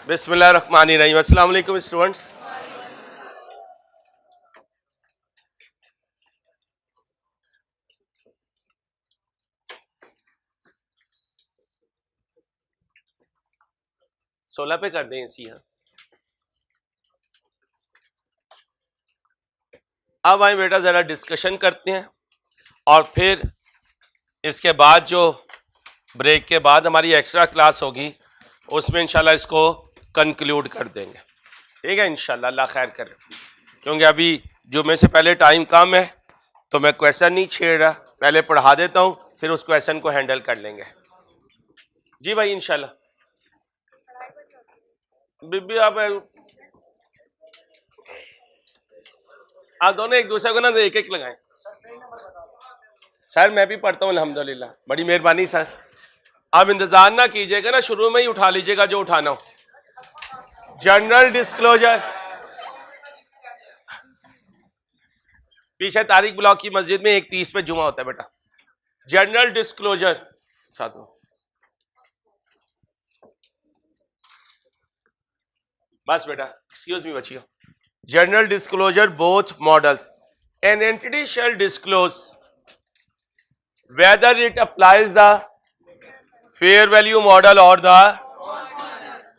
बिस्मिल्लाहिर्रहमानिर्रहीम। अस्सलाम वालेकुम स्टूडेंट्स। सोलह पे कर दें इसी। यहाँ अब आए बेटा जरा डिस्कशन करते हैं और फिर इसके बाद जो ब्रेक के बाद हमारी एक्स्ट्रा क्लास होगी उसमें इंशाल्लाह इसको कंक्लूड कर देंगे। ठीक है इंशाल्लाह, अल्लाह खैर करे। क्योंकि अभी जुम्मे से पहले टाइम कम है तो मैं क्वेश्चन नहीं छेड़ रहा, पहले पढ़ा देता हूँ फिर उस क्वेश्चन को हैंडल कर लेंगे। जी भाई इंशाल्लाह। बीबी आप दोनों एक दूसरे को ना एक एक लगाएं। सर मैं भी पढ़ता हूँ अल्हम्दुलिल्लाह, बड़ी मेहरबानी सर। आप इंतजार ना कीजिएगा ना, शुरू में ही उठा लीजिएगा जो उठाना हो। जनरल डिस्क्लोजर, पीछे तारिक ब्लॉक की मस्जिद में 1:30 पे जुमा होता है बेटा। जनरल डिस्क्लोजर साथ में बस बेटा, एक्सक्यूज मी बच्चियों। General disclosure both models, an entity shall disclose whether it applies the fair value model और द।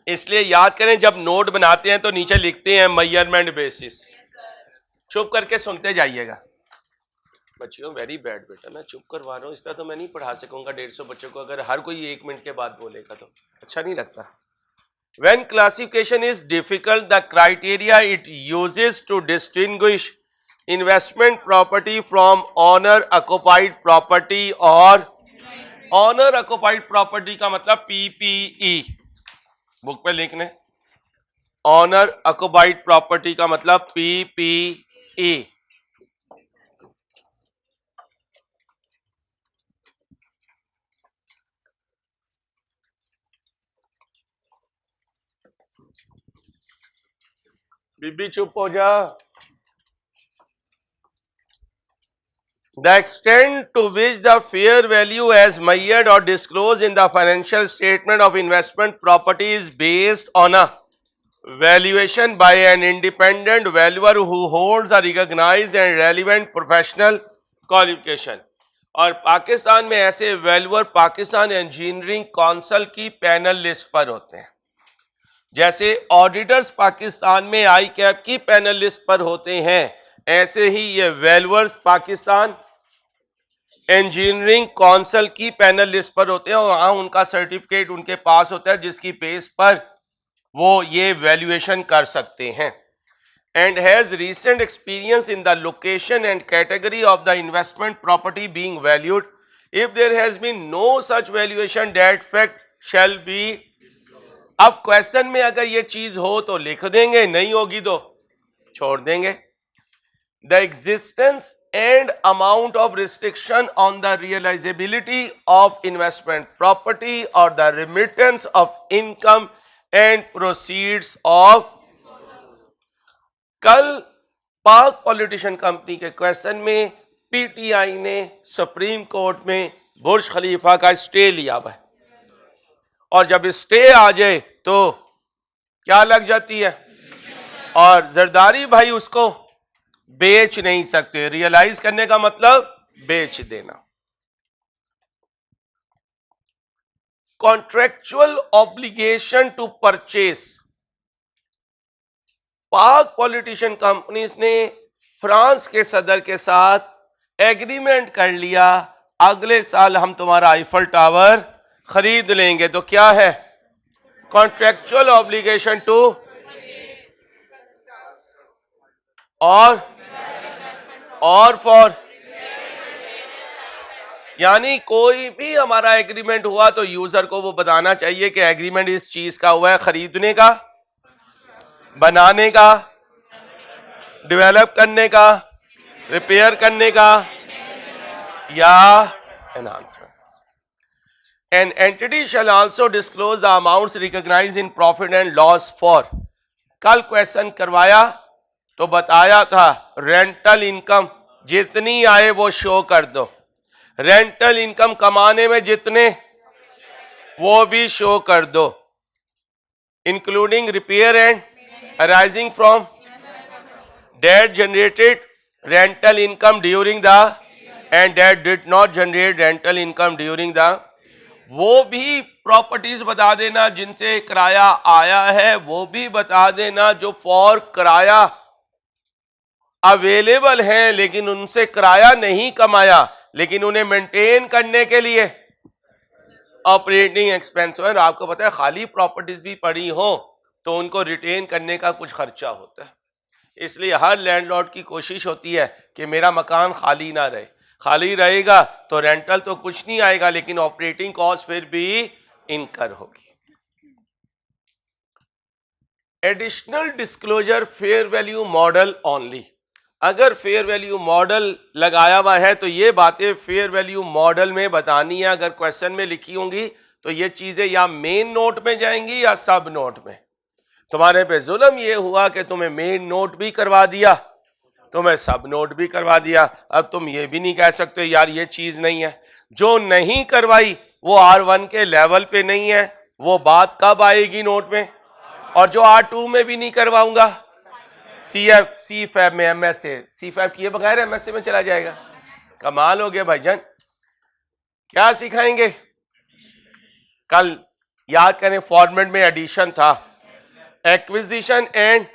इसलिए याद करें जब नोट बनाते हैं तो नीचे लिखते हैं मेजरमेंट बेसिस। चुप करके सुनते जाइएगा बच्चियों। वेरी बैड बेटा, मैं चुप करवा रहा हूँ, इस तरह तो मैं नहीं पढ़ा सकूंगा 150 बच्चों को अगर हर कोई 1 मिनट के बाद बोलेगा तो अच्छा नहीं लगता। When classification is difficult, the criteria it uses to distinguish investment property from owner occupied property और owner occupied property का मतलब PPE बुक पे लिखने। owner occupied property का मतलब PPE। बीबी चुप हो जा। The extent to which the fair value as measured or disclosed in the financial statement of investment property is based on a valuation by an independent valuer who holds a recognized and relevant professional qualification। और पाकिस्तान में ऐसे valuer Pakistan engineering council की panel list पर होते हैं। जैसे auditors Pakistan में आई cap की पैनल लिस्ट पर होते हैं, ऐसे ही ये वैल्यूअर्स पाकिस्तान इंजीनियरिंग काउंसिल की पैनल लिस्ट पर होते हैं और वहां उनका सर्टिफिकेट उनके पास होता है जिसकी बेस पर वो ये वैल्यूएशन कर सकते हैं। And has recent experience in the location and category of the investment property being valued. If there has been no such valuation that fact shall be. अब क्वेश्चन में अगर ये चीज हो तो लिख देंगे, नहीं होगी तो छोड़ देंगे। The existence and amount of restriction on the realisability of investment property और the remittance of income and proceeds of. कल पाक पॉलिटिशियन कंपनी के क्वेश्चन में पीटीआई ने सुप्रीम कोर्ट में बुर्ज खलीफा का स्टे लिया हुआ है और जब स्टे आ जाए तो क्या लग जाती है और जरदारी भाई उसको बेच नहीं सकते। रियलाइज करने का मतलब बेच देना। कॉन्ट्रेक्चुअल ऑब्लिगेशन टू परचेस, पाक पॉलिटिशियन कंपनीज ने फ्रांस के सदर के साथ एग्रीमेंट कर लिया, अगले साल हम तुम्हारा आईफल टावर खरीद लेंगे। तो क्या है कॉन्ट्रेक्चुअल ऑब्लिगेशन टू और फॉर, यानी कोई भी हमारा एग्रीमेंट हुआ तो यूजर को वो बताना चाहिए कि एग्रीमेंट इस चीज का हुआ है, खरीदने का, बनाने का, डेवलप करने का, रिपेयर करने का या enhancement. An entity shall also disclose the amounts recognized in profit and loss for। कल क्वेश्चन करवाया तो बताया था रेंटल इनकम जितनी आए वो शो कर दो। रेंटल इनकम कमाने में जितने वो भी शो कर दो। Including repair and arising from that generated rental income during the and that did not generate rental income during the, वो भी प्रॉपर्टीज बता देना जिनसे किराया आया है, वो भी बता देना जो फॉर किराया अवेलेबल है लेकिन उनसे किराया नहीं कमाया, लेकिन उन्हें मेंटेन करने के लिए ऑपरेटिंग एक्सपेंस। और आपको पता है खाली प्रॉपर्टीज भी पड़ी हो तो उनको रिटेन करने का कुछ खर्चा होता है, इसलिए हर लैंडलॉर्ड की कोशिश होती है कि मेरा मकान खाली ना रहे। खाली रहेगा तो रेंटल तो कुछ नहीं आएगा लेकिन ऑपरेटिंग कॉस्ट फिर भी इनकर होगी। Additional disclosure fair value model only. अगर फेयर वैल्यू मॉडल लगाया हुआ है तो ये बातें फेयर वैल्यू मॉडल में बतानी है। अगर क्वेश्चन में लिखी होंगी तो ये चीजें या मेन नोट में जाएंगी या सब नोट में। तुम्हारे पे जुल्म ये हुआ कि तुम्हें मेन नोट भी करवा दिया, तुम्हें सब नोट भी करवा दिया। अब तुम ये भी नहीं कह सकते यार ये चीज नहीं है। जो नहीं करवाई वो R1 के लेवल पे नहीं है, वो बात कब आएगी नोट में। और जो R2 में भी नहीं करवाऊंगा सी फैब में MSA, सी फैब किए बगैर MSA में चला जाएगा। कमाल हो गया भाईजान। क्या सिखाएंगे कल? याद करें फॉर्मेट में एडिशन था, एक्विजिशन एंड।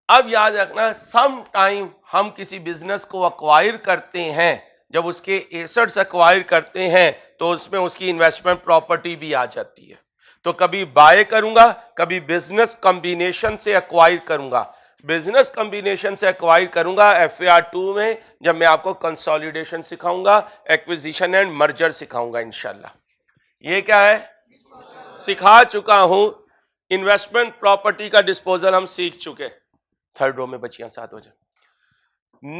अब याद रखना सम टाइम हम किसी बिजनेस को अक्वायर करते हैं, जब उसके एसेट्स अक्वायर करते हैं तो उसमें उसकी इन्वेस्टमेंट प्रॉपर्टी भी आ जाती है। तो कभी बाय करूंगा, कभी बिजनेस कॉम्बिनेशन से अक्वायर करूंगा। बिजनेस कॉम्बिनेशन से अक्वायर करूंगा FAR2 में, जब मैं आपको कंसोलिडेशन सिखाऊंगा, एक्विजिशन एंड मर्जर सिखाऊंगा इंशाल्लाह। ये क्या है? सिखा चुका हूं। इन्वेस्टमेंट प्रॉपर्टी का डिस्पोजल हम सीख चुके। थर्ड रो में बचियां 7 हो जाए।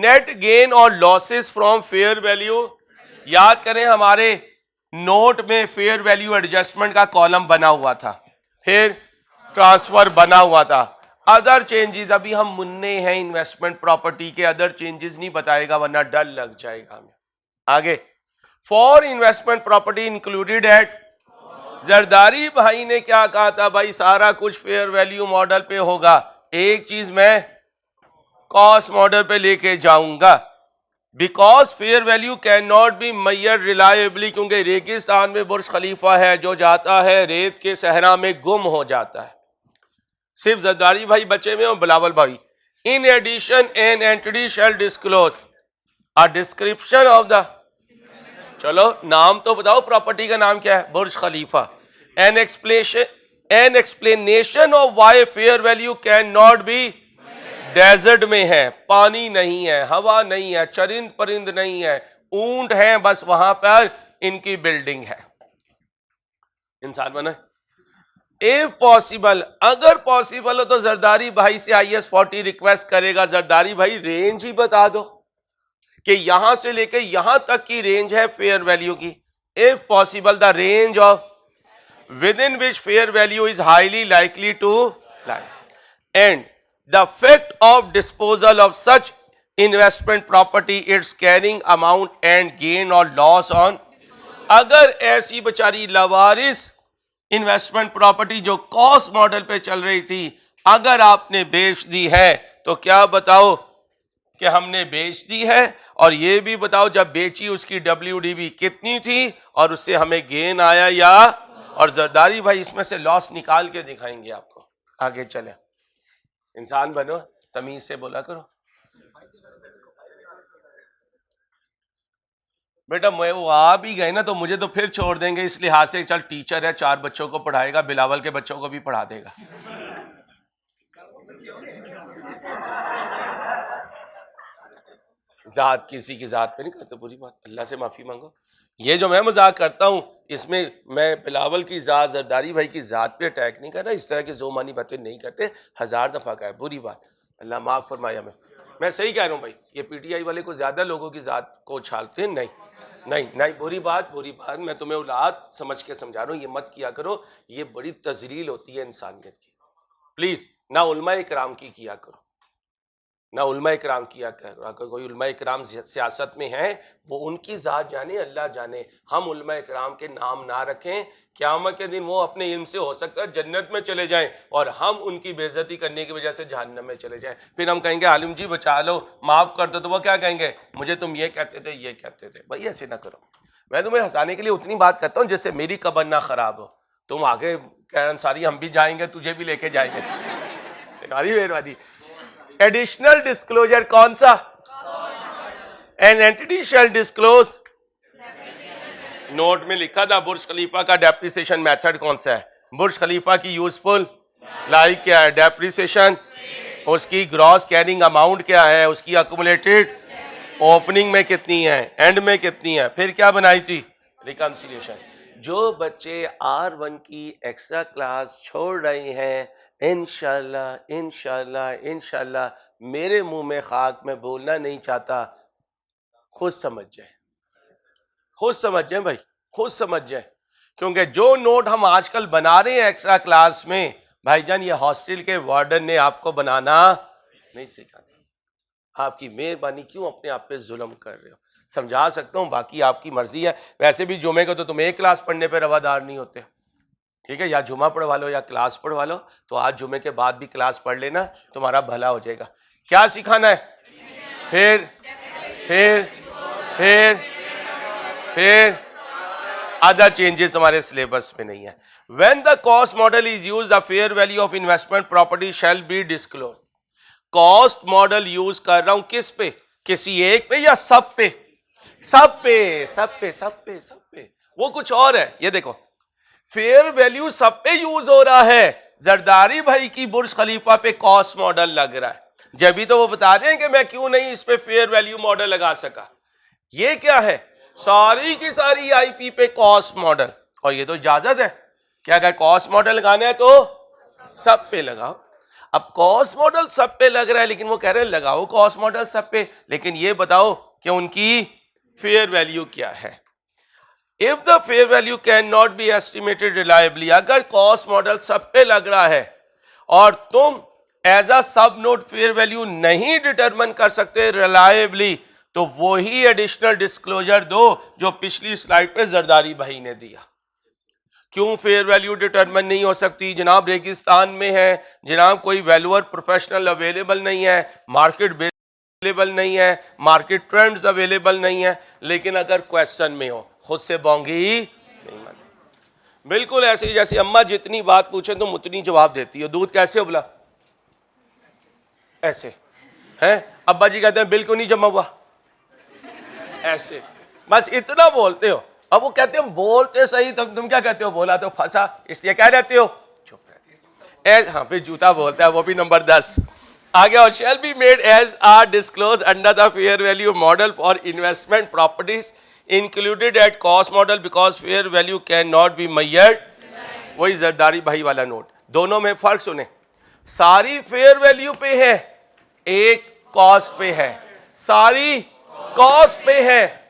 नेट गेन और लॉसेस फ्रॉम फेयर वैल्यू। याद करें हमारे नोट में फेयर वैल्यू एडजस्टमेंट का कॉलम बना हुआ था, फिर ट्रांसफर बना हुआ था, अदर चेंजेस। अभी हम मुन्ने हैं इन्वेस्टमेंट प्रॉपर्टी के, अदर चेंजेस नहीं बताएगा वरना डर लग जाएगा हमें। आगे for investment property included at. Zardari भाई ने क्या कहा था? भाई सारा कुछ फेयर वैल्यू मॉडल पे होगा, एक चीज मैं कॉस्ट मॉडल पे लेके जाऊंगा। Because fair value can not be measure reliably, क्योंकि रेगिस्तान में बुर्ज खलीफा है, जो जाता है रेत के सहरा में गुम हो जाता है। सिर्फ जरदारी भाई बचे में और बिलावल भाई। In addition an entity shall disclose a description of the, चलो नाम तो बताओ, प्रॉपर्टी का नाम क्या है? Burj Khalifa. An explanation of why fair value can not be. Desert में है, पानी नहीं है, हवा नहीं है, चरिंद परिंद नहीं है, ऊंट है, बस वहां पर इनकी बिल्डिंग है। इंसान बना। इफ पॉसिबल, अगर पॉसिबल हो तो जरदारी भाई से IS40 रिक्वेस्ट करेगा, जरदारी भाई रेंज ही बता दो कि यहां से लेके यहां तक की रेंज है फेयर वैल्यू की। If possible the range of within which fair value is highly likely to lie, and the fact of disposal of such investment property, its carrying amount and gain or loss on। अगर ऐसी बेचारी लवारिस investment property जो cost model पे चल रही थी, अगर आपने बेच दी है तो क्या बताओ कि हमने बेच दी है, और ये भी बताओ जब बेची उसकी WDV कितनी थी और उससे हमें गेन आया या। और जरदारी भाई इसमें से लॉस निकाल के दिखाएंगे आपको। आगे चले, इंसान बनो, तमीज से बोला करो। बेटा मैं वो आ भी गए ना तो मुझे तो फिर छोड़ देंगे, इस लिहाज से चल टीचर है, 4 बच्चों को पढ़ाएगा, बिलावल के बच्चों को भी पढ़ा देगा। जात किसी की जात पे नहीं करते, बुरी बात, अल्लाह से माफी मांगो। ये जो मैं मजाक करता हूं इसमें मैं बिलावल की जात, जरदारी भाई की जात पे अटैक नहीं कर रहा, इस तरह की जो मानी बातें नहीं करते, 1000 दफा का है, बुरी बात, अल्लाह माफ फरमाया। मैं सही कह रहा हूं भाई, ये PTI वाले को ज्यादा लोगों की जात को उछालते हैं। नहीं नहीं नहीं, बुरी बात बुरी बात, मैं तुम्हें औलाद समझ के समझा रहा हूं, ये मत किया करो, ये बड़ी तजलील होती है इंसानियत की। प्लीज ना उलमा इकराम की किया करो। ना उलमा इकराम किया कर। अगर कोई उलमा इकराम सियासत में है वो उनकी ज़ात जाने, अल्लाह जाने। हम उलमा इकराम के नाम ना रखें, क़यामत के दिन वो अपने इल्म से हो सकता है जन्नत में चले जाएं और हम उनकी बेइज्जती करने की वजह से जहन्नम में चले जाएं। फिर हम कहेंगे आलिम जी बचा लो, माफ़ कर दो, तो वो क्या कहेंगे, मुझे तुम ये कहते थे, ये कहते थे। भाई ऐसे ना करो। मैं तुम्हें हंसाने के लिए उतनी बात करता हूँ जिससे मेरी कब्र ना खराब हो। तुम आगे कह अंसारी हम भी जाएंगे, तुझे भी लेके जाएंगे। तुम्हारी मेहरबानी। एडिशनल डिस्क्लोजर कौन सा? An entity shall disclose. Note में लिखा था बुर्ज खलीफा का डेप्रिसिएशन मेथड कौन सा है? बुर्ज खलीफा की यूजफुल लाइफ क्या है? डेप्रिसिएशन। उसकी ग्रॉस कैरिंग अमाउंट क्या है? उसकी अक्यूमुलेटेड ओपनिंग में कितनी है, एंड में कितनी है? फिर क्या बनाई थी? रिकंसिलिएशन। जो बच्चे R1 की एक्स्ट्रा क्लास छोड़ रहे हैं, इंशाल्लाह इंशाल्लाह इंशाल्लाह, मेरे मुंह में खाक में बोलना नहीं चाहता, खुद समझ जाए, खुद समझ जाए भाई, खुद समझ जाए। क्योंकि जो नोट हम आजकल बना रहे हैं एक्स्ट्रा क्लास में, भाईजान ये हॉस्टल के वार्डन ने आपको बनाना नहीं सिखाया। आपकी मेहरबानी, क्यों अपने आप पे जुल्म कर रहे हो? समझा सकता हूँ, बाकी आपकी मर्जी है। वैसे भी जुमे को तो तुम एक क्लास पढ़ने पे रवादार नहीं होते, ठीक है? या जुमा पढ़वा लो या क्लास पढ़वा लो। तो आज जुमे के बाद भी क्लास पढ़ लेना, तुम्हारा भला हो जाएगा। क्या सिखाना है? फिर फिर फिर फिर अदर चेंजेस हमारे सिलेबस में नहीं है। When the cost model is used, the fair value of investment property shall be disclose. Cost model use कर रहा हूं किस पे? किसी एक पे या सब पे? सब पे, सब पे, सब पे, सब पे। वो कुछ और है। ये देखो, फेयर वैल्यू सब पे यूज हो रहा है। जरदारी भाई की बुर्ज खलीफा पे कॉस्ट मॉडल लग रहा है, जब भी तो वो बता रहे हैं कि मैं क्यों नहीं इस पे फेयर वैल्यू मॉडल लगा सका। ये क्या है? सारी की सारी आईपी पे कॉस्ट मॉडल। और ये तो इजाजत है कि अगर कॉस्ट मॉडल लगाना है तो सब पे लगाओ। अब कॉस्ट मॉडल सब पे लग रहा है, लेकिन वो कह रहे हैं लगाओ कॉस्ट मॉडल सब पे, लेकिन ये बताओ कि उनकी फेयर वैल्यू क्या है। If the fair value can not B estimated reliably, अगर कॉस्ट मॉडल सब पे लग रहा है और तुम एज अ सब नोट फेयर वैल्यू नहीं डिटरमिन कर सकते रिलायबली, तो वही एडिशनल डिस्क्लोजर दो जो पिछली स्लाइड पे जरदारी भाई ने दिया। क्यों फेयर वैल्यू डिटरमिन नहीं हो सकती? जनाब रेगिस्तान में है, जनाब कोई वैल्यूअर प्रोफेशनल अवेलेबल नहीं है, मार्केट अवेलेबल नहीं है, मार्केट ट्रेंड्स अवेलेबल नहीं है। लेकिन अगर क्वेश्चन में हो, खुद से बोंगी नहीं माने। बिल्कुल ऐसे ही जैसे अम्मा जितनी बात पूछे तुम उतनी जवाब देती हो। दूध कैसे उबला? ऐसे है। अब्बा जी कहते हैं बिल्कुल नहीं जमा हुआ, ऐसे। बस इतना बोलते हो। अब वो कहते हैं बोलते सही, तुम क्या कहते हो? बोला तो फंसा, इसलिए क्या रहते हो? चुप रहते हो। हाँ, फिर जूता बोलता है, वो भी नंबर 10 आगे। और shall be made as are disclose under the fair value model for investment properties included at cost model because fair value can not be measured. वही जरदारी भाई वाला नोट। दोनों में फर्क सुने, सारी फेयर वैल्यू पे है, एक कॉस्ट पे है। सारी कॉस्ट पे है,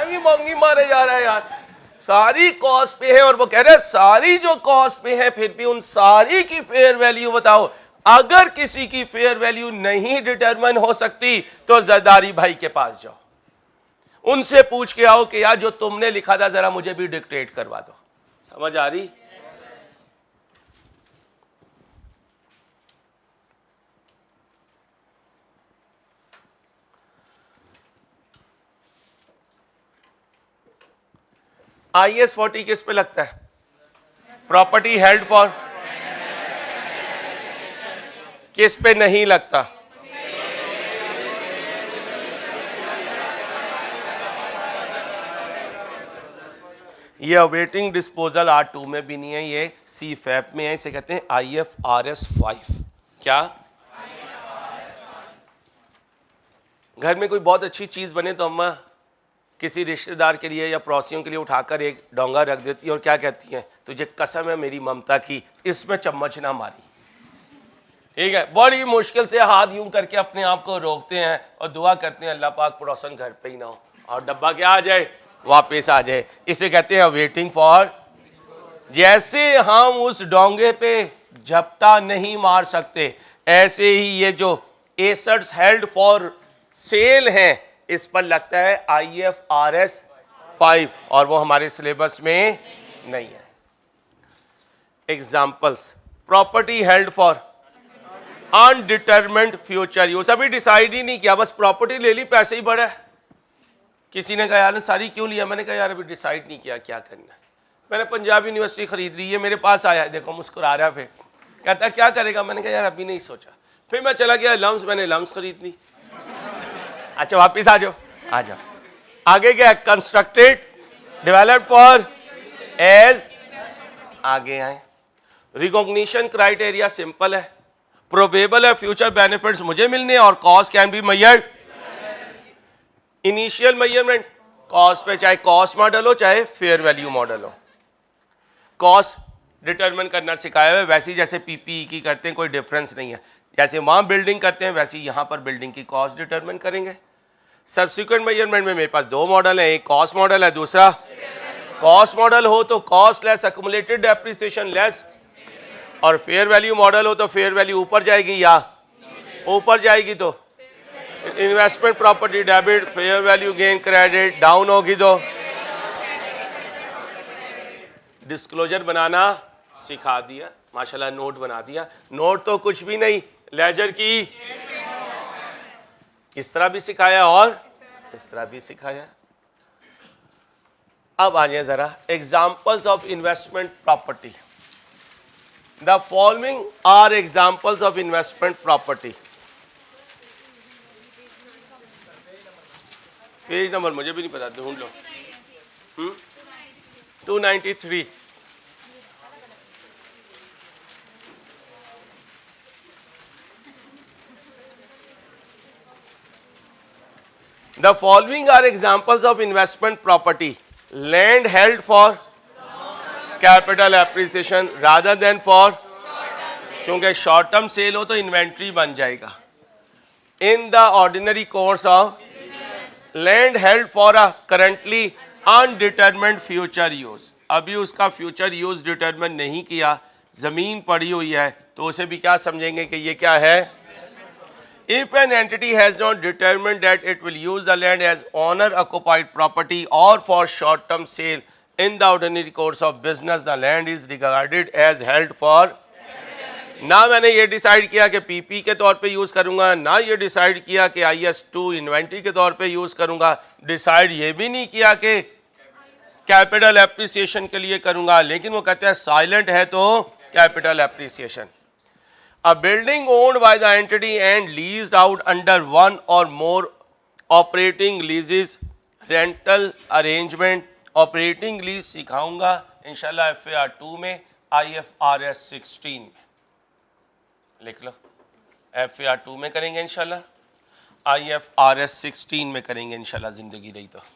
भी महंगी मारे जा रहा है यार। सारी कॉस्ट पे है और वो कह रहे हैं सारी जो कॉस्ट पे है, फिर भी उन सारी की फेयर वैल्यू बताओ। अगर किसी की फेयर वैल्यू नहीं डिटरमिन हो सकती तो जरदारी भाई के पास जाओ, उनसे पूछ के आओ कि यार जो तुमने लिखा था जरा मुझे भी डिक्टेट करवा दो। समझ आ रही? IS 40 किस पे लगता है? Property held for. किस पे नहीं लगता? ये अवेटिंग डिस्पोजल R2 में भी नहीं है, ये CFAP में है, इसे कहते हैं IFRS 5। क्या? घर में कोई बहुत अच्छी चीज बने तो अम्मा किसी रिश्तेदार के लिए या पड़ोसियों के लिए उठाकर एक डोंगा रख देती है और क्या कहती है? तुझे कसम है मेरी ममता की, इसमें चम्मच ना मारी। ठीक है, बड़ी मुश्किल से हाथ यूं करके अपने आप को रोकते हैं और दुआ करते हैं अल्लाह पाक पड़ोसन घर पे ही ना हो और डब्बा क्या आ जाए, वापस आ जाए। इसे कहते हैं वेटिंग फॉर। जैसे हम उस डोंगे पे झपटा नहीं मार सकते, ऐसे ही ये जो एसेट्स हेल्ड फॉर सेल हैं इस पर लगता है IFRS 5 और वो हमारे सिलेबस में नहीं है। Examples, property held for undetermined future use, अभी डिसाइड ही नहीं किया, बस प्रॉपर्टी ले ली, पैसे ही बढ़े। किसी ने कहा यार सारी क्यों लिया, मैंने कहा यार अभी डिसाइड नहीं किया क्या करना है। मैंने पंजाब यूनिवर्सिटी खरीद ली है, मेरे पास आया, देखो मुस्कुरा रहा है, कहता क्या करेगा, मैंने कहा यार अभी नहीं सोचा। फिर मैं चला गया लम्स, मैंने लम्स खरीद ली। अच्छा वापिस आ जाओ, आ जाओ। आगे क्या, कंस्ट्रक्टेड डेवलप्ड फॉर एज, आगे आए। रिकॉग्निशन क्राइटेरिया सिंपल है, प्रोबेबल है फ्यूचर बेनिफिट्स मुझे मिलने और cost can be measured. Initial measurement cost पे, चाहे कॉस्ट मॉडल हो चाहे फेयर वैल्यू मॉडल हो, कॉस्ट डिटरमिन करना सिखाया हुआ है। वैसे ही जैसे PPE की करते हैं कोई डिफरेंस नहीं है, जैसे वहाँ बिल्डिंग करते हैं वैसे ही यहाँ पर बिल्डिंग की कॉस्ट डिटरमिन करेंगे। सब्सिक्वेंट मेजरमेंट में मेरे पास दो मॉडल है, एक कॉस्ट मॉडल है, दूसरा कॉस्ट मॉडल हो तो cost less accumulated depreciation less, और फेयर वैल्यू मॉडल हो तो फेयर वैल्यू ऊपर जाएगी या ऊपर जाएगी, तो investment property debit, fair value gain credit, down होगी तो डिस्क्लोजर बनाना सिखा दिया, माशाल्लाह नोट बना दिया। नोट तो कुछ भी नहीं, लेजर की इस तरह भी सिखाया और इस तरह भी सिखाया। अब आ जाए जरा examples of investment property. The following are examples of investment property. Page number मुझे भी नहीं पता, ढूंढ लो। 293। The following are examples of investment property. Land held for capital appreciation rather than for, क्योंकि शॉर्ट टर्म सेल हो तो inventory बन जाएगा। In the ordinary course of land held for a currently undetermined future use, अभी उसका future use determine नहीं किया, जमीन पड़ी हुई है, तो उसे भी क्या समझेंगे कि ये क्या है। If an entity has not determined that it will use the land as owner occupied property or for short term sale in the ordinary course of business, the land is regarded as held for, ना मैंने ये decide किया कि PP के तौर पे use करूंगा, ना ये डिसाइड किया कि IS2 इन्वेंट्री के तौर पे यूज करूंगा, डिसाइड ये भी नहीं किया कि कैपिटल एप्रिसिएशन के लिए करूंगा, लेकिन वो कहते हैं साइलेंट है तो capital appreciation. A building owned by the entity and leased out under one or more operating leases, rental arrangement, operating lease सिखाऊंगा इंशाल्लाह FAR 2 में, IFRS 16 में लिख लो। FAR 2 में करेंगे इंशाल्लाह, IFRS 16 में करेंगे इंशाल्लाह, जिंदगी रही तो।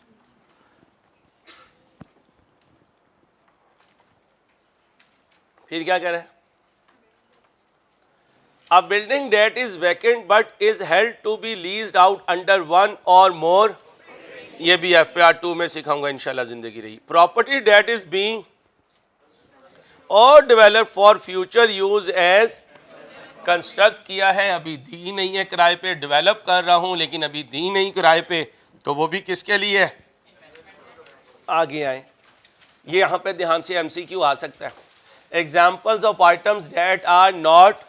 फिर क्या करें, A building that is vacant but is held to be leased out under one or more, ये भी FAR 2 में सिखाऊंगा इंशाल्लाह, जिंदगी रही। Property that is being or developed for future use as, construct किया है अभी दी नहीं है किराए पे, डेवलप कर रहा हूं लेकिन अभी दी नहीं किराए पे, तो वो भी किसके लिए है। आगे आए, ये यहाँ पे ध्यान से MCQ आ सकता है। Examples of items that are not,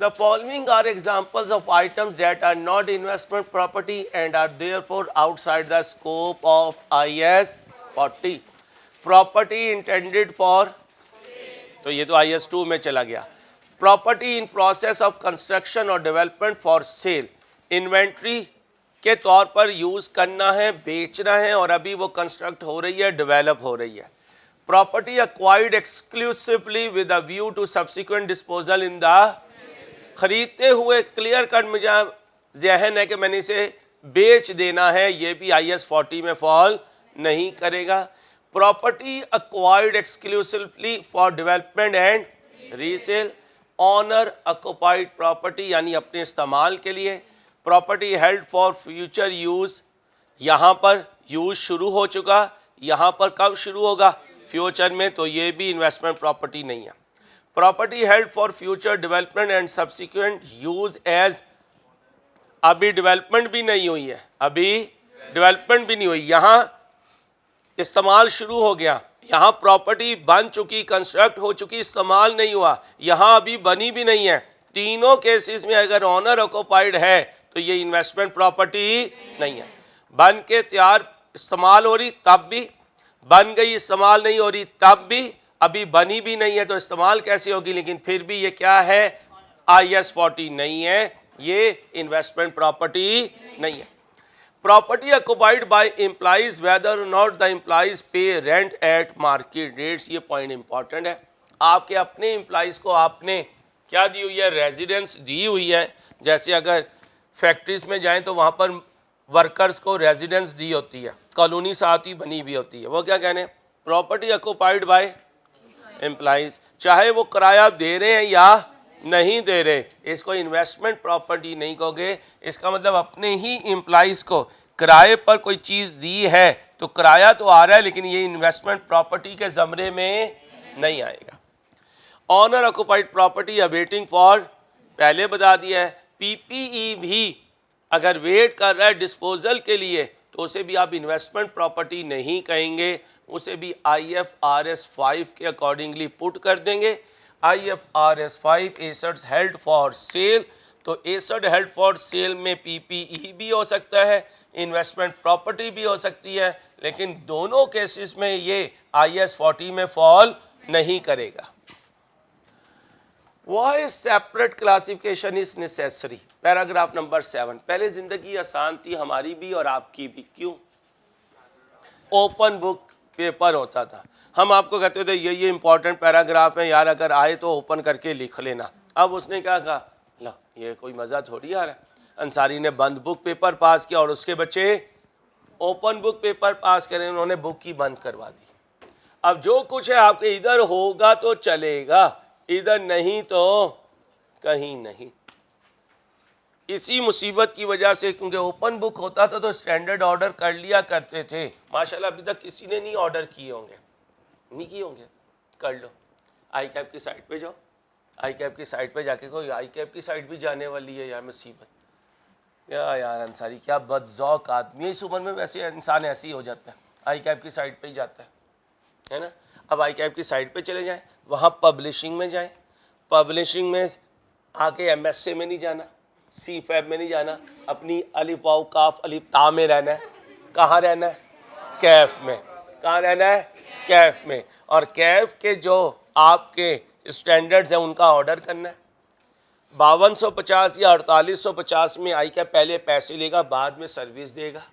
the following are examples of items that are not investment property and are therefore outside the scope of IS 40. Property intended for, तो ये तो IS 2 में चला गया। Property in process of construction or development for sale, inventory के तौर पर use करना है, बेचना है, और अभी वो कंस्ट्रक्ट हो रही है, डेवलप हो रही है। Property acquired exclusively with a view to subsequent disposal in the, खरीदते हुए क्लियर कट मुझे जहन है कि मैंने इसे बेच देना है, ये भी IS 40 में फॉल नहीं करेगा। Property acquired exclusively for development and resale, owner occupied property यानी अपने इस्तेमाल के लिए। Property held for future use, यहाँ पर यूज शुरू हो चुका, यहाँ पर कब शुरू होगा, फ्यूचर में, तो ये भी इन्वेस्टमेंट प्रॉपर्टी नहीं है। Property held for future development and subsequent use as, अभी डेवलपमेंट भी नहीं हुई है, अभी डेवलपमेंट भी नहीं हुई, यहाँ इस्तेमाल शुरू हो गया, यहाँ प्रॉपर्टी बन चुकी, कंस्ट्रक्ट हो चुकी, इस्तेमाल नहीं हुआ, यहाँ अभी बनी भी नहीं है। तीनों केसेस में अगर ऑनर ऑक्युपाइड है तो ये इन्वेस्टमेंट प्रॉपर्टी नहीं है। बन के तैयार इस्तेमाल हो रही तब भी, बन गई इस्तेमाल नहीं हो रही तब भी, अभी बनी भी नहीं है तो इस्तेमाल कैसे होगी, लेकिन फिर भी ये क्या है, IS 40 नहीं है, ये इन्वेस्टमेंट प्रॉपर्टी नहीं है। Property occupied by employees whether not the employees पे रेंट एट मार्केट रेट्स, ये पॉइंट इंपॉर्टेंट है। आपके अपने एम्प्लॉइज को आपने क्या दी हुई है, रेजिडेंस दी हुई है। जैसे अगर फैक्ट्रीज में जाएं तो वहाँ पर वर्कर्स को रेजिडेंस दी होती है, कॉलोनी साथ ही बनी हुई होती है, वो क्या कहने, प्रॉपर्टी ऑक्युपाइड बाय एम्प्लॉइज, चाहे वो किराया दे रहे हैं या नहीं दे रहे, इसको इन्वेस्टमेंट प्रॉपर्टी नहीं कहोगे। इसका मतलब अपने ही एम्प्लॉइज को किराए पर कोई चीज़ दी है तो किराया तो आ रहा है, लेकिन ये इन्वेस्टमेंट प्रॉपर्टी के ज़मरे में नहीं आएगा। Owner occupied property awaiting for, पहले बता दिया है। PPE भी अगर वेट कर रहा है डिस्पोजल के लिए तो उसे भी आप इन्वेस्टमेंट प्रॉपर्टी नहीं कहेंगे, उसे भी IFRS 5 के अकॉर्डिंगली पुट कर देंगे। IFRS 5 assets held for sale, तो एसेट हेल्ड फॉर सेल में PPE भी हो सकता है, इन्वेस्टमेंट प्रॉपर्टी भी हो सकती है, लेकिन दोनों केसेस में ये IS 40 में फॉल नहीं करेगा। Why separate classification is necessary, paragraph number 7। पहले जिंदगी आसान थी हमारी भी और आपकी भी, क्यों, ओपन बुक पेपर होता था, हम आपको कहते थे ये इंपॉर्टेंट पैराग्राफ है यार, अगर आए तो ओपन करके लिख लेना। अब उसने क्या कहा, ला ये कोई मज़ा थोड़ी आ रहा है, अंसारी ने बंद बुक पेपर पास किया और उसके बच्चे ओपन बुक पेपर पास करें, उन्होंने बुक ही बंद करवा दी। अब जो कुछ है आपके इधर होगा तो चलेगा, इधर नहीं तो कहीं नहीं। इसी मुसीबत की वजह से, क्योंकि ओपन बुक होता था तो स्टैंडर्ड ऑर्डर कर लिया करते थे। माशाल्लाह अभी तक किसी ने नहीं ऑर्डर किए होंगे, नहीं किए होंगे, कर लो। आई कैप की साइट पे जाओ, आई कैप की साइट पे जाके कोई आई कैप की साइट भी जाने वाली है यार, मुसीबत यार अंसारी क्या बदज़ौक़ आदमी है। इस उम्र में वैसे इंसान ऐसे ही हो जाता है, आई कैप की साइट पे ही जाता है ना। अब आई कैप की साइट पे चले जाएं, वहाँ पब्लिशिंग में जाएं, पब्लिशिंग में आके MSA में नहीं जाना, CFAB में नहीं जाना, अपनी अलिफ वाव काफ अलिफ ता में रहना है। कहाँ रहना है, कैफ में। कहाँ रहना है, कैफ में। और कैफ के जो आपके स्टैंडर्ड्स हैं उनका ऑर्डर करना है। 5250 या 4850 में आई कैप पहले पैसे लेगा, बाद में सर्विस देगा।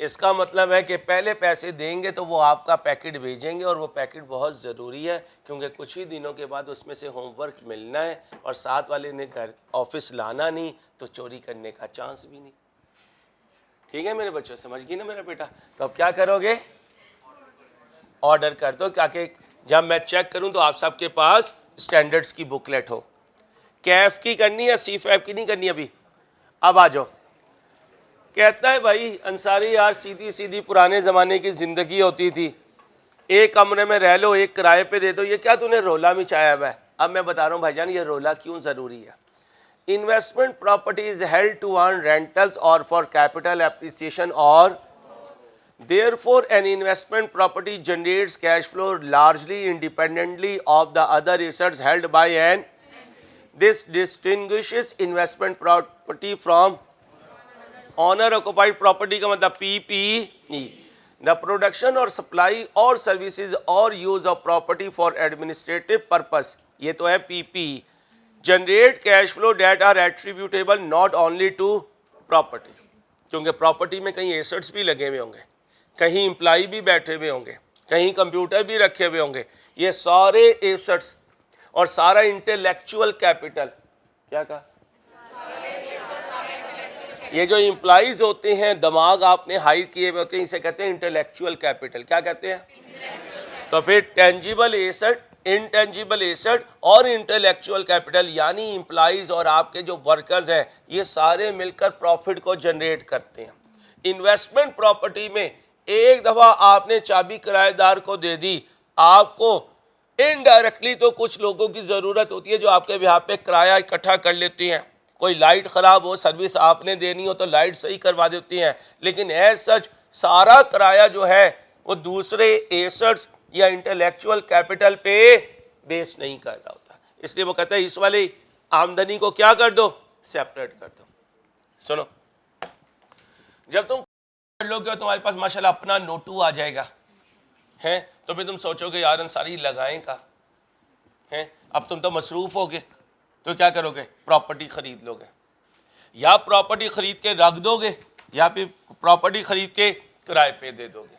इसका मतलब है कि पहले पैसे देंगे तो वो आपका पैकेट भेजेंगे, और वो पैकेट बहुत ज़रूरी है क्योंकि कुछ ही दिनों के बाद उसमें से होमवर्क मिलना है, और साथ वाले ने घर ऑफिस लाना नहीं तो चोरी करने का चांस भी नहीं। ठीक है मेरे बच्चों, समझ गई ना मेरा बेटा। तो अब क्या करोगे, ऑर्डर कर दो, ताकि जब मैं चेक करूं तो आप सबके पास स्टैंडर्ड्स की बुकलेट हो। कैफ की करनी है, CFAB की नहीं करनी अभी। अब आ जाओ, कहता है भाई अंसारी यार सीधी सीधी पुराने ज़माने की ज़िंदगी होती थी, एक कमरे में रह लो, एक किराए पे दे दो, ये क्या तूने रोला मचाया हुआ है। अब मैं बता रहा हूँ भाईजान ये रोला क्यों ज़रूरी है। Investment property is held to earn rentals और फॉर कैपिटल एप्रिसिएशन, और therefore an investment property generates cash flow largely independently of the other assets held by an, this distinguishes investment property from owner occupied property का मतलब PPE, the production और supply और services और use of property for administrative purpose, ये तो है PPE। Generate cash flow that are attributable not only to property, क्योंकि property में कहीं एसेट्स भी लगे हुए होंगे, कहीं एम्प्लॉई भी बैठे हुए होंगे, कहीं कंप्यूटर भी रखे हुए होंगे, ये सारे एसेट्स और सारा इंटेलेक्चुअल कैपिटल, क्या कहा, ये जो एम्प्लॉइज होते हैं, दिमाग आपने हाइड किए हुए होते हैं, इसे कहते हैं इंटेलेक्चुअल कैपिटल। क्या कहते हैं, तो फिर टेंजिबल एसेट, इंटेंजिबल एसेट और इंटेलेक्चुअल कैपिटल, यानी एम्प्लॉइज और आपके जो वर्कर्स हैं, ये सारे मिलकर प्रॉफिट को जनरेट करते हैं। इन्वेस्टमेंट प्रॉपर्टी में एक दफ़ा आपने चाबी किराएदार को दे दी, आपको इनडायरेक्टली तो कुछ लोगों की ज़रूरत होती है जो आपके बिहार पे किराया इकट्ठा कर लेती हैं, कोई लाइट ख़राब हो, सर्विस आपने देनी हो तो लाइट सही करवा देती हैं, लेकिन एज सच सारा किराया जो है वो दूसरे एसेट्स या इंटेलेक्चुअल कैपिटल पे बेस नहीं कर रहा होता। इसलिए वो कहते हैं इस वाली आमदनी को क्या कर दो, सेपरेट कर दो। सुनो, जब तुम कर लोगे तुम्हारे पास माशाल्लाह अपना नोटू आ जाएगा है, तो फिर तुम सोचोगे यार अंसारी लगाएं का है, अब तुम तो मसरूफ होगे तो क्या करोगे, प्रॉपर्टी खरीद लोगे, या प्रॉपर्टी खरीद के रख दोगे या फिर प्रॉपर्टी खरीद के किराए पे दे दोगे,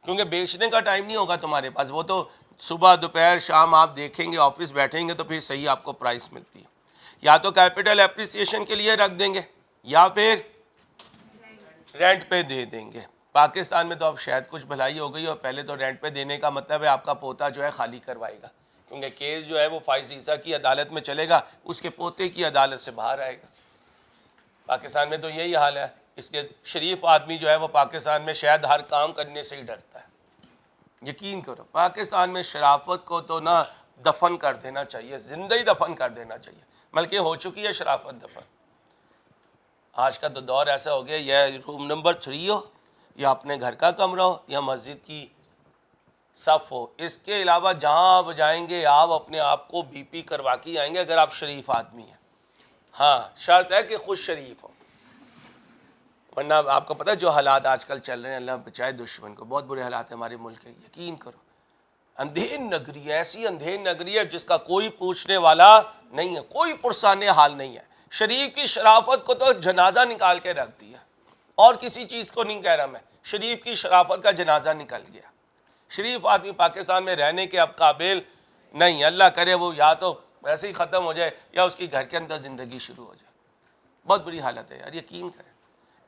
क्योंकि बेचने का टाइम नहीं होगा तुम्हारे पास। वो तो सुबह दोपहर शाम आप देखेंगे, ऑफिस बैठेंगे तो फिर सही आपको प्राइस मिलती है। या तो कैपिटल एप्रिसिएशन के लिए रख देंगे या फिर रेंट पे दे देंगे। पाकिस्तान में तो अब शायद कुछ भलाई हो गई, और पहले तो रेंट पे देने का मतलब है आपका पोता जो है खाली करवाएगा, क्योंकि केस जो है वो फाइज ईसा की अदालत में चलेगा, उसके पोते की अदालत से बाहर आएगा। पाकिस्तान में तो यही हाल है। इसके शरीफ आदमी जो है वो पाकिस्तान में शायद हर काम करने से ही डरता है। यकीन करो पाकिस्तान में शराफत को तो ना दफन कर देना चाहिए, जिंदा ही दफन कर देना चाहिए, बल्कि हो चुकी है शराफत दफन। आज का तो दौर ऐसा हो गया, यह रूम नंबर 3 हो या अपने घर का कमरा हो या मस्जिद की सफ़ हो, इसके अलावा जहाँ आप जाएंगे आप अपने आप को BP करवा के आएंगे अगर आप शरीफ आदमी हैं। हाँ, शर्त है कि खुद शरीफ हो, वरना आपको पता है जो हालात आजकल चल रहे हैं, अल्लाह बचाए दुश्मन को, बहुत बुरे हालात है हमारे मुल्क के। यकीन करो अंधेर नगरी है, ऐसी अंधेर नगरी है जिसका कोई पूछने वाला नहीं है, कोई पुरसाने हाल नहीं है। शरीफ की शराफत को तो जनाजा निकाल के रख दिया, और किसी चीज़ को नहीं कह रहा मैं, शरीफ की शराफत का जनाजा निकल गया। शरीफ आदमी पाकिस्तान में रहने के अब काबिल नहीं, अल्लाह करे वो या तो वैसे ही ख़त्म हो जाए या उसकी घर के अंदर ज़िंदगी शुरू हो जाए। बहुत बुरी हालत है यार, यकीन करें।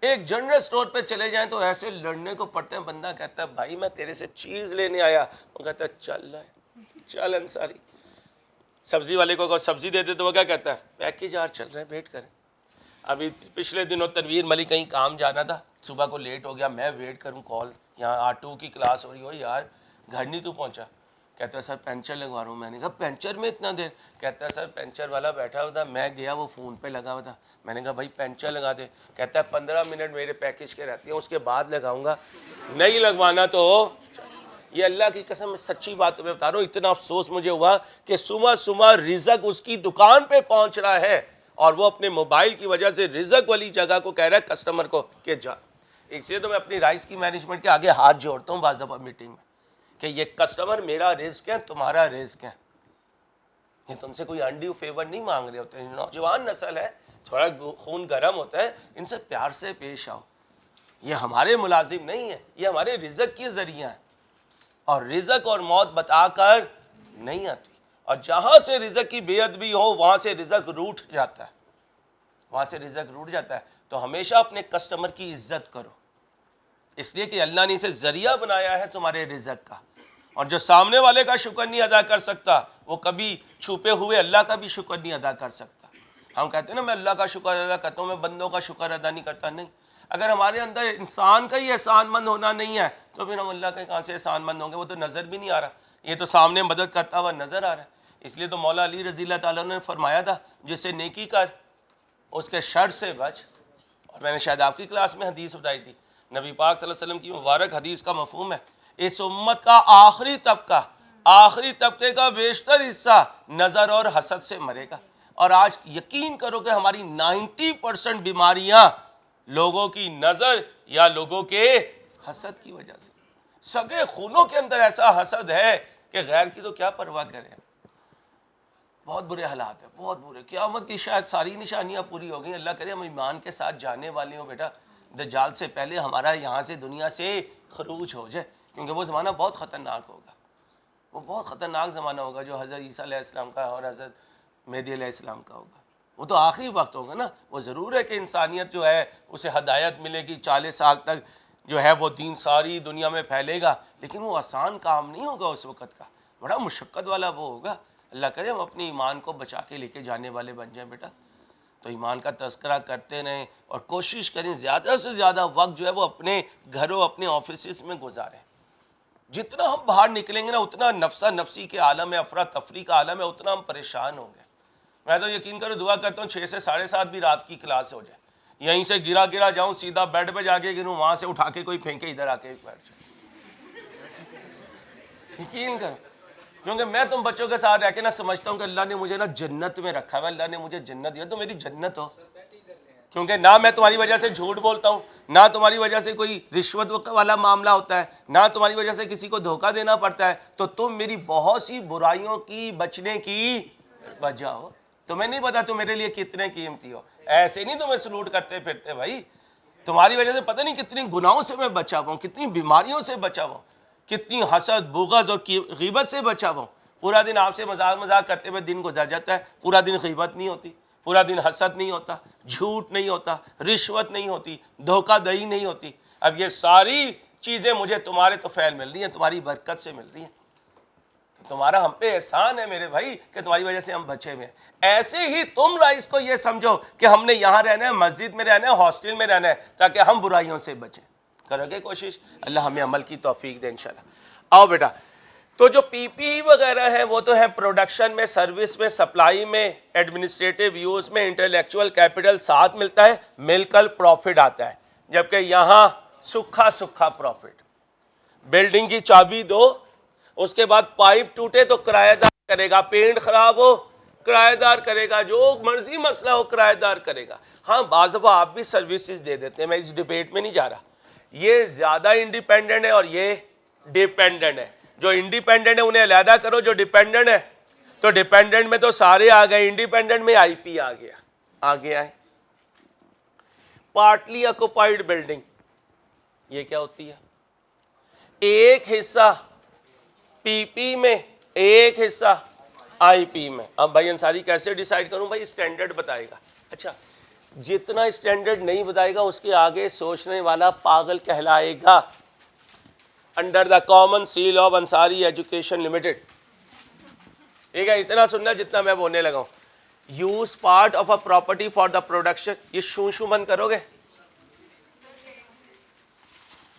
एक जनरल स्टोर पे चले जाएं तो ऐसे लड़ने को पड़ते हैं, बंदा कहता है भाई मैं तेरे से चीज़ लेने आया, वो कहता है चल रहा है, चल अंसारी। सब्ज़ी वाले को सब्ज़ी देते तो वो क्या कहता है, पैकेज यार चल रहा है वेट करें। अभी पिछले दिनों तनवीर मलिक कहीं काम जाना था, सुबह को लेट हो गया, मैं वेट करूं कॉल, यहाँ R2 की क्लास हो रही हो, यार घर नहीं तू पहुंचा। कहता है सर पंचर लगवा रहा हूँ। मैंने कहा पंचर में इतना देर? कहता है सर पंचर वाला बैठा हुआ था, मैं गया वो फ़ोन पे लगा हुआ था। मैंने कहा भाई पंचर लगा दे। कहता है 15 मिनट मेरे पैकेज के रहते हैं, उसके बाद लगाऊंगा, नहीं लगवाना तो। ये अल्लाह की कसम सच्ची बात तुम्हें बता रहा हूँ, इतना अफसोस मुझे हुआ कि सुबह सुबह रिज़क उसकी दुकान पे पहुंच रहा है और वो अपने मोबाइल की वजह से रिज़क वाली जगह को कह रहा है कस्टमर को कि जा। इसलिए तो मैं अपनी राइस की मैनेजमेंट के आगे हाथ जोड़ता हूँ बाज़ दफ़ा मीटिंग में कि ये कस्टमर मेरा रिस्क है, तुम्हारा रिस्क है। ये तुमसे कोई अनड्यू फेवर नहीं मांग रहे होते। नौजवान नस्ल है, थोड़ा खून गर्म होता है, इनसे प्यार से पेश आओ। ये हमारे मुलाजिम नहीं है, ये हमारे रिज़क के ज़रिया है, और रिज़क और मौत बताकर नहीं आती। और जहाँ से रिज़क की बेअदबी हो वहाँ से रिज़क रूठ जाता है, वहाँ से रिज़क रूठ जाता है। तो हमेशा अपने कस्टमर की इज्जत करो, इसलिए कि अल्लाह ने इसे ज़रिया बनाया है तुम्हारे रिज़क का। और जो सामने वाले का शुक्र नहीं अदा कर सकता वो कभी छुपे हुए अल्लाह का भी शुक्र नहीं अदा कर सकता। हम कहते हैं ना मैं अल्लाह का शुक्र अदा करता हूँ, मैं बंदों का शुक्र अदा नहीं करता। नहीं, अगर हमारे अंदर इंसान का ही एहसानमंद होना नहीं है तो फिर हम अल्लाह के कहाँ से एहसानमंद होंगे? वो तो नज़र भी नहीं आ रहा, ये तो सामने मदद करता हुआ नज़र आ रहा है। इसलिए तो मौला अली रज़ी अल्लाह ताला ने फरमाया था जिससे नेकी कर उसके शर से बच। और मैंने शायद आपकी क्लास में हदीस बताई थी, नबी पाक सल्लल्लाहु अलैहि वसल्लम की मुबारक हदीस का मफहूम है, इस उम्मत का आखिरी तबके का बेशतर हिस्सा नज़र और हसद से मरेगा। और आज यकीन करो कि हमारी 90% बीमारियां लोगों की नज़र या लोगों के हसद की वजह से। सगे खूनों के अंदर ऐसा हसद है कि गैर की तो क्या परवाह करें। बहुत बुरे हालात है, बहुत बुरे। क़यामत की शायद सारी निशानियां पूरी हो गई। अल्लाह करे हम ईमान के साथ जाने वाले हो बेटा, दज्जाल से पहले हमारा यहाँ से दुनिया से खरूज हो जाए, क्योंकि वो ज़माना बहुत ख़तरनाक होगा। वो बहुत ख़तरनाक ज़माना होगा जो हज़रत ईसा अलैहिस्सलाम का और हज़रत मेहदी अलैहिस्सलाम का होगा। वो तो आखिरी वक्त होगा ना। वो ज़रूर है कि इंसानियत जो है उसे हदायत मिलेगी, 40 साल तक जो है वो दीन सारी दुनिया में फैलेगा, लेकिन वो आसान काम नहीं होगा उस वक़्त का, बड़ा मुशक्क़त वाला वो होगा। अल्लाह करे हम अपने ईमान को बचा के लेके जाने वाले बन जाएं बेटा। तो ईमान का तज़किरा करते रहें और कोशिश करें ज़्यादा से ज़्यादा वक्त जो है वो अपने घरों अपने ऑफिस में गुजारें। जितना हम बाहर निकलेंगे ना उतना नफसा नफसी के आलम है, अफरा तफरी का आलम है, उतना हम परेशान होंगे। मैं तो यकीन करो दुआ करता हूँ 6 से 7:30 भी रात की क्लास हो जाए, यहीं से गिरा गिरा जाऊँ सीधा बेड पे जाके गिरूँ, वहाँ से उठा के कोई फेंके इधर आके बैठ जाए। यकीन करो, क्योंकि मैं तुम बच्चों के साथ रह के ना समझता हूँ कि अल्लाह ने मुझे ना जन्नत में रखा है, अल्लाह ने मुझे जन्नत दिया तो मेरी जन्नत हो। क्योंकि ना मैं तुम्हारी वजह से झूठ बोलता हूँ, ना तुम्हारी वजह से कोई रिश्वत वाला मामला होता है, ना तुम्हारी वजह से किसी को धोखा देना पड़ता है, तो तुम मेरी बहुत सी बुराइयों की बचने की वजह हो। तुम्हें नहीं पता तुम मेरे लिए कितने कीमती हो, ऐसे नहीं तुम्हें सलूट करते फिरते भाई। तुम्हारी वजह से पता नहीं कितनी गुनाहों से मैं बचा हुआ हूँ, कितनी बीमारियों से बचा हुआ हूँ, कितनी हसद बुग़्ज़ और ग़ीबत से बचा हुआ हूँ। पूरा दिन आपसे मजाक करते हुए दिन गुजर जाता है, पूरा दिन ग़ीबत नहीं होती, पूरा दिन हसद नहीं होता, झूठ नहीं होता, रिश्वत नहीं होती, धोखाधड़ी नहीं होती। अब ये सारी चीज़ें मुझे तुम्हारे तो फैल मिल रही हैं, तुम्हारी बरकत से मिल रही हैं। तुम्हारा हम पे एहसान है मेरे भाई कि तुम्हारी वजह से हम बचे हुए हैं। ऐसे ही तुम राइस को ये समझो कि हमने यहाँ रहना है, मस्जिद में रहना है, हॉस्टल में रहना है, ताकि हम बुराइयों से बचें। करोगे कोशिश? अल्लाह हमें अमल की तौफीक दे इंशाल्लाह। आओ बेटा, तो जो पीपी वगैरह है वो तो है प्रोडक्शन में, सर्विस में, सप्लाई में, एडमिनिस्ट्रेटिव यूज में, इंटेलेक्चुअल कैपिटल साथ मिलता है, मिलकर प्रॉफिट आता है। जबकि यहाँ सूखा सूखा प्रॉफिट। बिल्डिंग की चाबी दो, उसके बाद पाइप टूटे तो किराएदार करेगा, पेंट खराब हो किराएदार करेगा, जो मर्जी मसला हो किराएदार करेगा। हाँ, बाज़ दफ़ा आप भी सर्विसेज दे देते हैं, मैं इस डिबेट में नहीं जा रहा। ये ज़्यादा इंडिपेंडेंट है और ये डिपेंडेंट है। जो इंडिपेंडेंट है उन्हें अलहदा करो, जो डिपेंडेंट है तो डिपेंडेंट में तो सारे आ गए, इंडिपेंडेंट में आईपी आ गया है। पार्टली ऑक्युपाइड बिल्डिंग, ये क्या होती है? एक हिस्सा पीपी में, एक हिस्सा आईपी में। अब भाई अंसारी कैसे डिसाइड करूं? भाई स्टैंडर्ड बताएगा। अच्छा, जितना स्टैंडर्ड नहीं बताएगा उसके आगे सोचने वाला पागल कहलाएगा। Under the common seal of Ansari education limited, ठीक है? इतना सुनना जितना मैं बोलने लगा हूं। Use part of a property for the production, ये शू बंद करोगे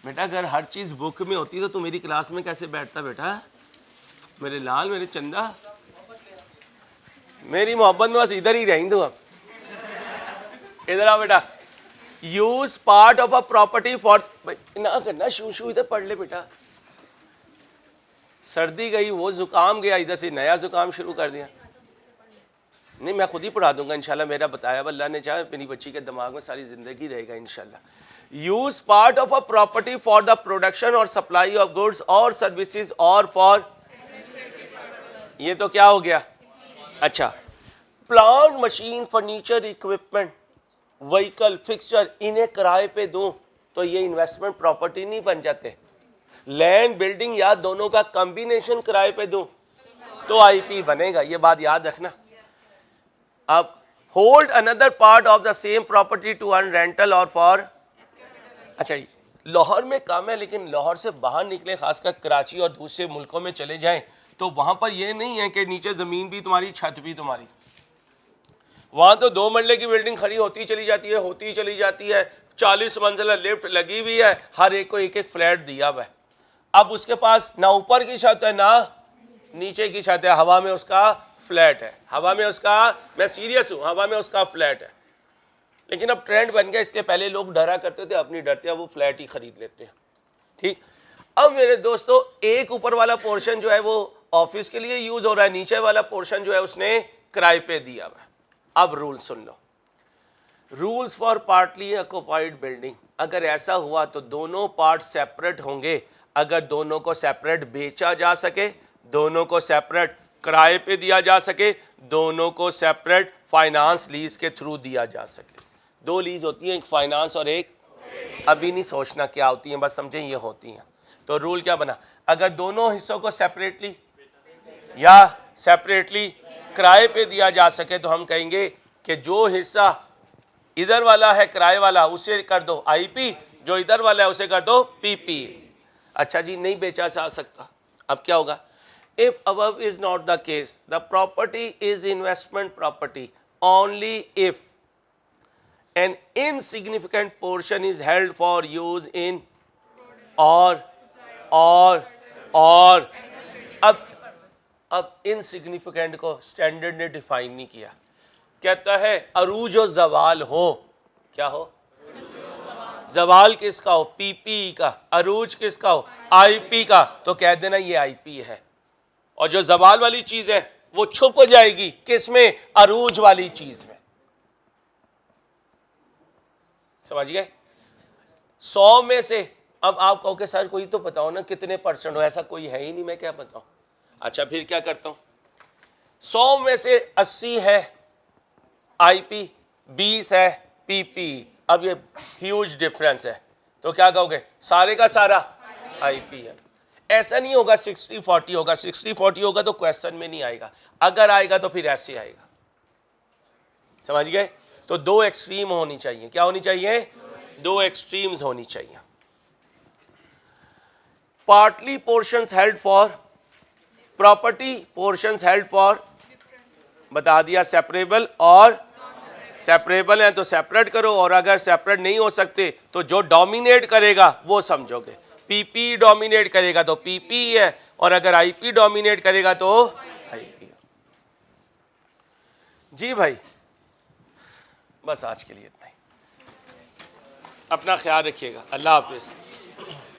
बेटा? अगर हर चीज बुक में होती तो मेरी क्लास में कैसे बैठता बेटा? मेरे लाल, मेरे चंदा, मेरी मोहब्बत में बस इधर ही रहेंगे तू। अब इधर आओ बेटा। Use part of a property for, ना करना शू इधर पढ़ ले बेटा। सर्दी गई, वो जुकाम गया, इधर से नया जुकाम शुरू कर दिया। नहीं, मैं खुद ही पढ़ा दूंगा इंशाल्लाह, मेरा बताया अल्लाह ने चाहे मेरी बच्ची के दिमाग में सारी जिंदगी रहेगा इंशाल्लाह। Use part of a property for the production और सप्लाई ऑफ गुड्स और सर्विसेज और फॉर, ये तो क्या हो गया? अच्छा, plant, machine, furniture, equipment, vehicle, fixture, इन्हें किराए पे दूं तो ये इन्वेस्टमेंट प्रॉपर्टी नहीं बन जाते। लैंड, बिल्डिंग या दोनों का कॉम्बिनेशन किराए पे दूं तो आईपी बनेगा, ये बात याद रखना। अब hold another part of the same property to earn rental और फॉर, अच्छा लाहौर में काम है, लेकिन लाहौर से बाहर निकले, खासकर कराची और दूसरे मुल्कों में चले जाएं तो वहां पर यह नहीं है कि नीचे जमीन भी तुम्हारी, छत भी तुम्हारी। वहां तो 2 मंजिले की बिल्डिंग खड़ी होती चली जाती है, 40 मंजिला लिफ्ट लगी हुई है, हर एक को एक एक फ्लैट दिया हुआ है। अब उसके पास ना ऊपर की छत है ना नीचे की छत है, हवा में उसका फ्लैट है, हवा में उसका, मैं सीरियस हूँ, हवा में उसका फ्लैट है। लेकिन अब ट्रेंड बन गया, इसलिए पहले लोग डरा करते थे, अपनी डरते हैं वो फ्लैट ही खरीद लेते हैं। ठीक, अब मेरे दोस्तों एक ऊपर वाला पोर्शन जो है वो ऑफिस के लिए यूज हो रहा है, नीचे वाला पोर्शन जो है उसने किराए पे दिया हुआ है। अब rule soon low, rules for partly occupied building. अगर ऐसा हुआ तो दोनों पार्ट सेपरेट होंगे। अगर दोनों को सेपरेट बेचा जा सके, दोनों को सेपरेट किराए पे दिया जा सके, दोनों को सेपरेट फाइनेंस लीज के थ्रू दिया जा सके। 2 लीज होती हैं, एक फाइनेंस और एक, अभी नहीं सोचना क्या होती हैं, बस समझें ये होती हैं। तो रूल क्या बना? अगर दोनों हिस्सों को सेपरेटली या सेपरेटली किराए पे दिया जा सके तो हम कहेंगे कि जो हिस्सा इधर वाला है किराए वाला उसे कर दो आईपी, जो इधर वाला है उसे कर दो पीपी। अच्छा जी, नहीं बेचा जा सकता, अब क्या होगा? If above is not the case, the property is investment property only if an insignificant portion is held for use in or और अब इनसिग्निफिकेंट को स्टैंडर्ड ने डिफाइन नहीं किया, कहता है अरूज और जवाल हो, क्या हो, जवाल किसका हो, पीपी का, अरूज किसका हो, आईपी का, तो कह देना ये आईपी है। और जो जवाल वाली चीज है वो छुप जाएगी किसमें, अरूज वाली चीज में। समझ गए? 100 में से अब आप कहोगे सर कोई तो बताओ ना कितने परसेंट हो, ऐसा कोई है ही नहीं, मैं क्या बताऊं। अच्छा फिर क्या करता हूं, 100 में से 80 है आईपी, 20 है पीपी। अब ये ह्यूज डिफरेंस है, तो क्या कहोगे, सारे का सारा आईपी है। ऐसा नहीं होगा 60-40 होगा, 60-40 होगा तो क्वेश्चन में नहीं आएगा, अगर आएगा तो फिर ऐसे आएगा। समझ गए? तो दो एक्सट्रीम होनी चाहिए, क्या होनी चाहिए, दो एक्सट्रीम्स होनी चाहिए। Partly portions held for property, portions held for बता दिया सेपरेबल, और सेपरेबल है तो सेपरेट करो, और अगर सेपरेट नहीं हो सकते तो जो डोमिनेट करेगा वो समझोगे। पीपी डोमिनेट करेगा तो पीपी है, और अगर आईपी डोमिनेट करेगा तो आईपी। जी भाई, बस आज के लिए इतना ही। अपना ख्याल रखिएगा, अल्लाह हाफिज।